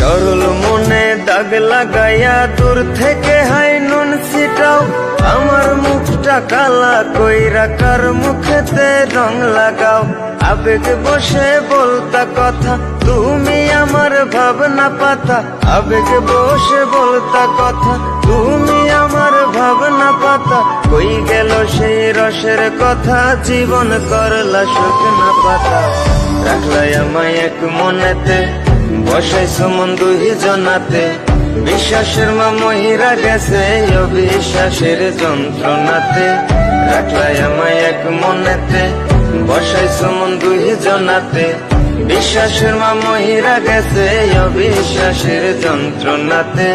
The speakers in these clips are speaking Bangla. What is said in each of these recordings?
সরল মনে দাগ লাগাইয়া দূর থেকে হাই নুন ছিটাও, আমার মুখটা কালা কইরা কার মুখেতে রং লাগাও। আবেগ বসে বলতা কথা, তুমি আমার ভাবনা পাতা। আবেগ বসে বলতা কথা, তুমি আমার ভাবনা পাতা। কই গেল সেই রসের কথা, জীবন করলা শুকনা পাতা। রাখলাই আমায় এক মনেতে, বসাইছো মন দুই জনাতে। বিশ্বাসের মা মহিরা গেছে অবিশ্বাসের যন্ত্রণাতে। রাখলাই আমায় এক মনেতে, বসাইছো মন দুই জনাতে। বিশ্বাসের মা মহিরা গেছে অবিশ্বাসের যন্ত্রণাতে।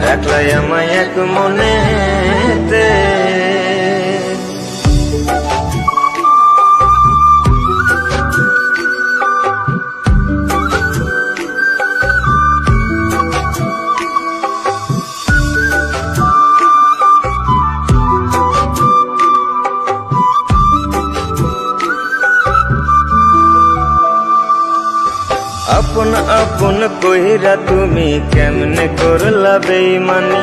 রাখলাই আমায় এক মনেতে। আপন আপন কইরা তুমি কেমনে করলা বেইমানি।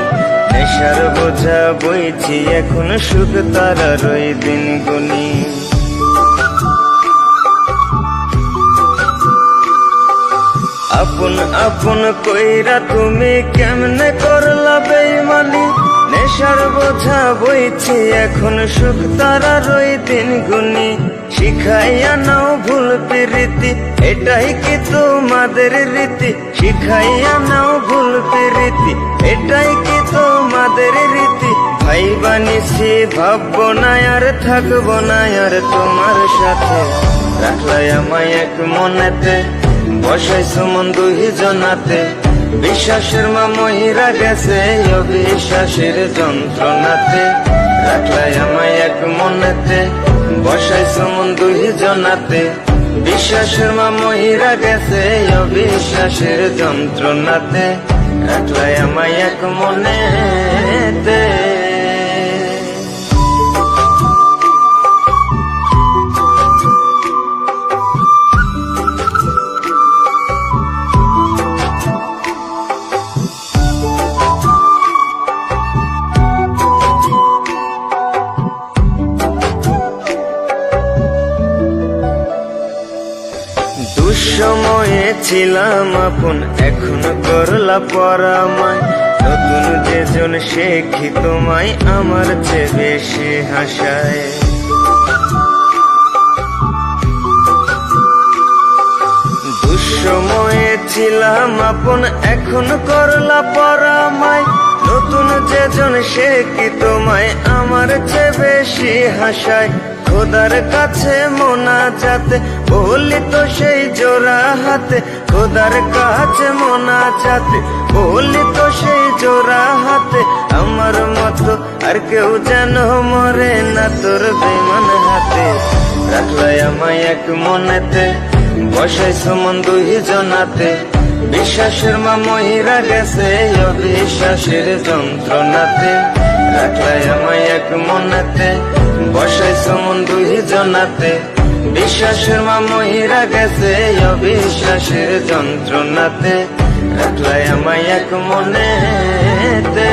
নেশার বোঝা বইছি এখন সুখ তারার ওই দিন গুনি। আপন আপন কইরা তুমি কেমনে করলা বেইমানি। নেশার বোঝা বইছি এখন সুখ তারার ওই দিন গুনি। শিখাইয়া নাও ভুল প্রীতি, এটাই কি তোমাদের রীতি। শিখাইয়া নাও ভুল প্রীতি, এটাই কি তোমাদের রীতি। ভাই বানিছি ভাববো না আর থাকবো না আর তোমার সাথে। রাখলাই আমায় এক মনেতে, বসাইছো মন দুই জনাতে। বিশ্বাসের মা মহিরা গেছে অবিশ্বাসের যন্ত্রণাতে। রাখলাই আমায় এক মনেতে, বসাইছো মন দুই জনাতে। বিশ্বাসের মা মহিরা গেছে অবিশ্বাসের যন্ত্রণাতে। রাখলাই আমায় এক মনেতে। দুঃসময়ে ছিলাম আপন, এখন করলা পরামায়। নতুন যেজন সে কি তোমায় আমার চেয়ে বেশি হাসায়। দুঃসময়ে ছিলাম আপন, এখন করলা পরামায়। নতুন যেজন সে কি তোমায় আমার চেয়ে বেশি হাসায়। খোদার কাছে মোনাজাতে বলি তো সেই জোড়া হাতে। খোদার কাছে মোনাজাতে বলি তো সেই জোড়া হাতে। আমার মতো আর কেউ যেন মরে না তোর বেমান হাতে। রাখলাই আমায় এক মনেতে, বসাইছো মন দুই জনাতে। বিশ্বাসের মা মহিরা গেছে অবিশ্বাসের যন্ত্রণাতে। রাখলাই আমায় এক মনেতে, বসাইছো মন দুই জনাতে। বিশ্বাসের মা মহিরা গেছে অবিশ্বাসের যন্ত্রণাতে। রাখলাই আমায় এক মনেতে।